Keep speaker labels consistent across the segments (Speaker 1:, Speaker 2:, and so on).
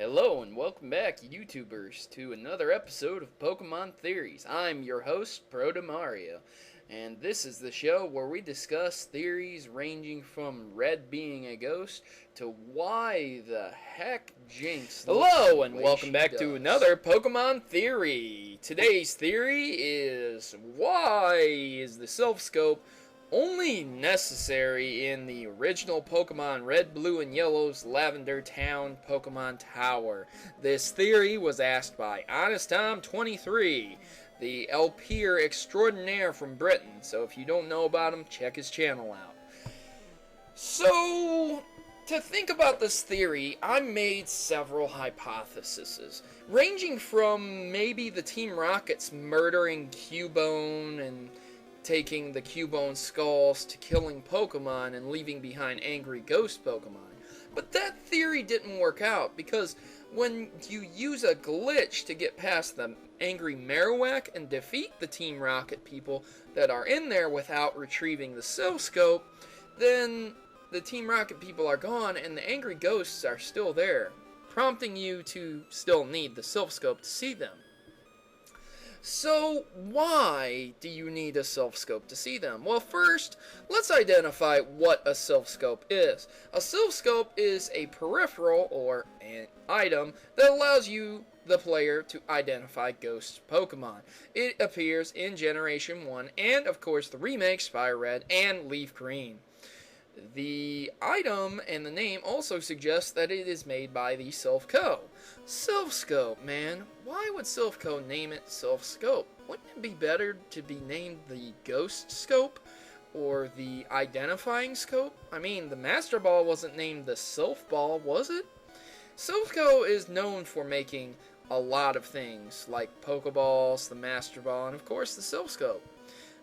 Speaker 1: Hello and welcome back, YouTubers, to another episode of Pokemon Theories. I'm your host, Protomario, and this is the show where we discuss theories ranging from Red being a ghost to why the heck Jinx. Hello and welcome back to another Pokemon Theory. Today's theory is, why is the Silph Scope only necessary in the original Pokemon Red, Blue, and Yellow's Lavender Town Pokemon Tower? This theory was asked by Honest Tom 23, the LPer extraordinaire from Britain. So if you don't know about him, check his channel out. So, to think about this theory, I made several hypotheses, ranging from maybe the Team Rocket's murdering Cubone and taking the Cubone skulls to killing Pokemon and leaving behind angry ghost Pokemon. But that theory didn't work out because when you use a glitch to get past the angry Marowak and defeat the Team Rocket people that are in there without retrieving the Silph Scope, then the Team Rocket people are gone and the angry ghosts are still there, prompting you to still need the Silph Scope to see them. So, why do you need a Silph Scope to see them? Well, first, let's identify what a Silph Scope is. A Silph Scope is a peripheral, or an item, that allows you, the player, to identify ghost Pokemon. It appears in Generation 1, and of course the remakes, Fire Red and Leaf Green. The item and the name also suggest that it is made by the Silph Co. Silph Scope, man. Why would Silph Co. name it Silph Scope? Wouldn't it be better to be named the Ghost Scope or the Identifying Scope? I mean, the Master Ball wasn't named the Silph Ball, was it? Silph Co. is known for making a lot of things, like Pokeballs, the Master Ball, and of course the Silph Scope.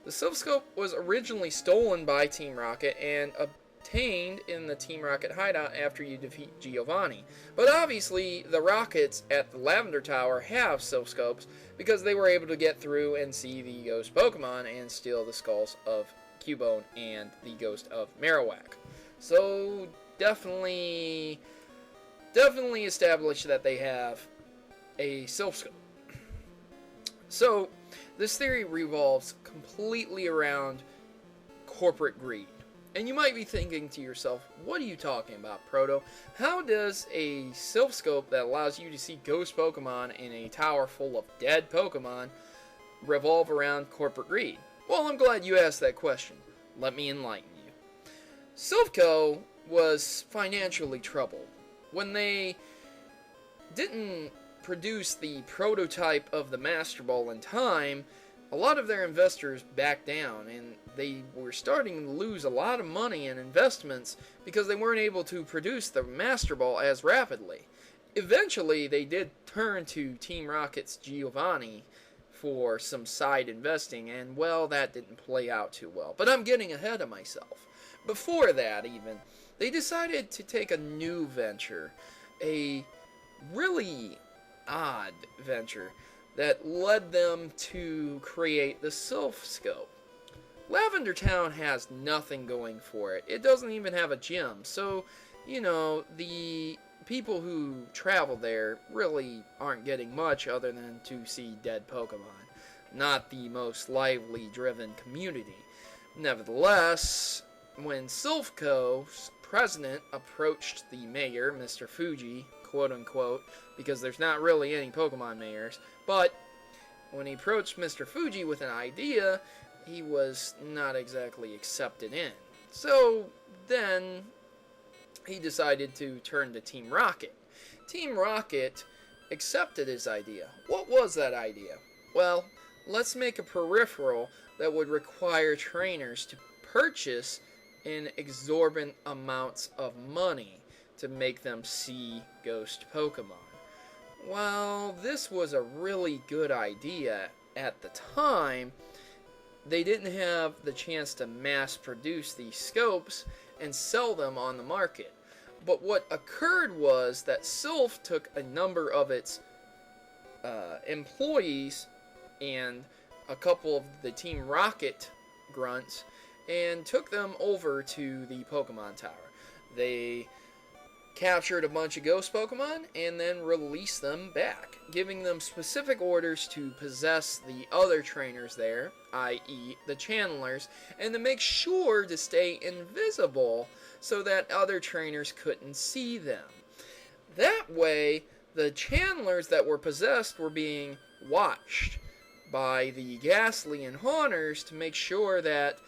Speaker 1: The Silph Scope was originally stolen by Team Rocket and obtained in the Team Rocket hideout after you defeat Giovanni. But obviously, the Rockets at the Lavender Tower have Silph Scopes because they were able to get through and see the ghost Pokemon and steal the skulls of Cubone and the ghost of Marowak. So, definitely establish that they have a Silph Scope. So, this theory revolves completely around corporate greed. And you might be thinking to yourself, what are you talking about, Proto? How does a Silph Scope that allows you to see ghost Pokemon in a tower full of dead Pokemon revolve around corporate greed? Well, I'm glad you asked that question. Let me enlighten you. Silph Co. was financially troubled. When they didn't produce the prototype of the Master Ball in time, a lot of their investors backed down, and they were starting to lose a lot of money in investments because they weren't able to produce the Master Ball as rapidly. Eventually, they did turn to Team Rocket's Giovanni for some side investing, and well, that didn't play out too well. But I'm getting ahead of myself. Before that, even, they decided to take a new venture, a really odd venture that led them to create the Silph Scope. Lavender Town has nothing going for it. It doesn't even have a gym, so, you know, the people who travel there really aren't getting much other than to see dead Pokemon. Not the most lively driven community. Nevertheless, when Silph Co.'s president approached the mayor, Mr. Fuji, quote-unquote, because there's not really any Pokemon mayors, but when he approached Mr. Fuji with an idea, he was not exactly accepted in. So then he decided to turn to Team Rocket. Team Rocket accepted his idea. What was that idea? Well, let's make a peripheral that would require trainers to purchase in exorbitant amounts of money to make them see ghost Pokemon. While this was a really good idea at the time, they didn't have the chance to mass produce these scopes and sell them on the market. But what occurred was that Silph took a number of its employees and a couple of the Team Rocket grunts and took them over to the Pokemon Tower. They captured a bunch of ghost Pokemon and then released them back, giving them specific orders to possess the other trainers there, i.e. the channelers, and to make sure to stay invisible so that other trainers couldn't see them. That way, the channelers that were possessed were being watched by the Ghastly and Haunters to make sure that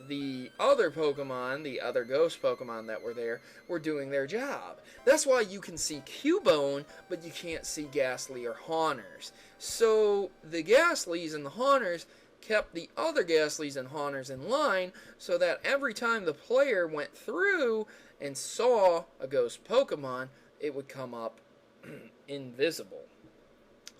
Speaker 1: the other Pokemon, the other ghost Pokemon that were there, were doing their job. That's why you can see Cubone, but you can't see Ghastly or Haunters. So the Ghastlies and the Haunters kept the other Ghastlies and Haunters in line so that every time the player went through and saw a ghost Pokemon, it would come up invisible.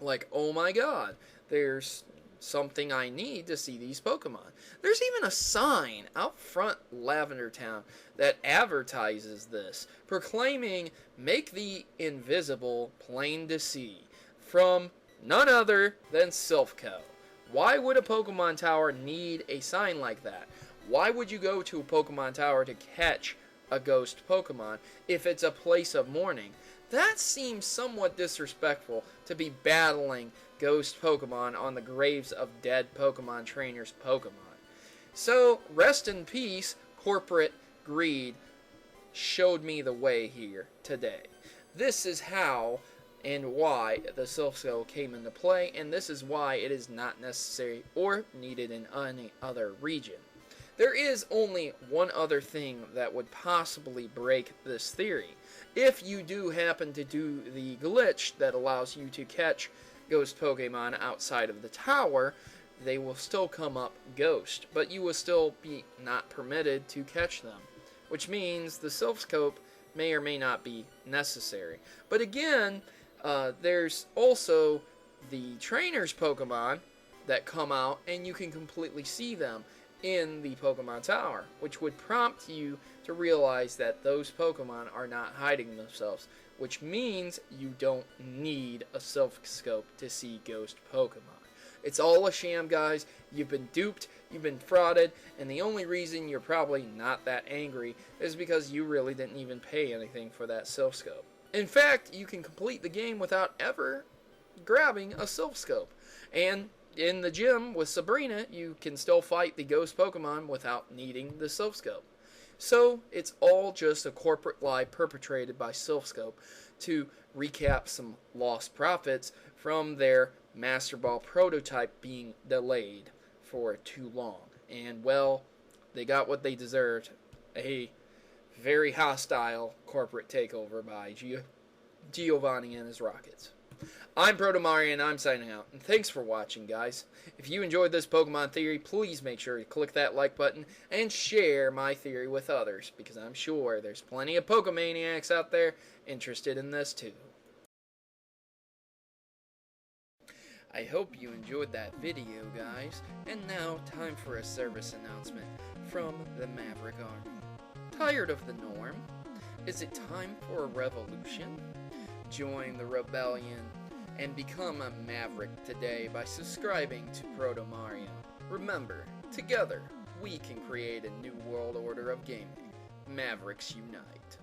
Speaker 1: Like, oh my god, there's something I need to see these Pokemon. There's even a sign out front Lavender Town that advertises this, proclaiming, "Make the invisible plain to see," from none other than Silph Scope. Why would a Pokemon Tower need a sign like that? Why would you go to a Pokemon Tower to catch a ghost Pokemon if it's a place of mourning? That seems somewhat disrespectful to be battling ghost Pokemon on the graves of dead Pokemon trainers' Pokemon. So, rest in peace, corporate greed showed me the way here today. This is how and why the Silph Scope came into play, and this is why it is not necessary or needed in any other region. There is only one other thing that would possibly break this theory. If you do happen to do the glitch that allows you to catch ghost Pokemon outside of the tower, they will still come up ghost, but you will still be not permitted to catch them, which means the Silph Scope may or may not be necessary. But again, there's also the trainers Pokemon that come out and you can completely see them in the Pokemon Tower, which would prompt you to realize that those Pokemon are not hiding themselves, which means you don't need a Silph Scope to see ghost Pokemon. It's all a sham, guys. You've been duped, you've been frauded, and the only reason you're probably not that angry is because you really didn't even pay anything for that Silph Scope. In fact, you can complete the game without ever grabbing a Silph Scope. And in the gym with Sabrina, you can still fight the ghost Pokemon without needing the Silph Scope. So, it's all just a corporate lie perpetrated by Silph Scope to recap some lost profits from their Master Ball prototype being delayed for too long. And, well, they got what they deserved. A very hostile corporate takeover by Giovanni and his Rockets. I'm Protomario and I'm signing out, and thanks for watching, guys. If you enjoyed this Pokemon theory, please make sure to click that like button and share my theory with others, because I'm sure there's plenty of Pokemaniacs out there interested in this too. I hope you enjoyed that video, guys, and now time for a service announcement from the Maverick Army. Tired of the norm? Is it time for a revolution? Join the rebellion and become a Maverick today by subscribing to Protomario. Remember, together we can create a new world order of gaming. Mavericks unite.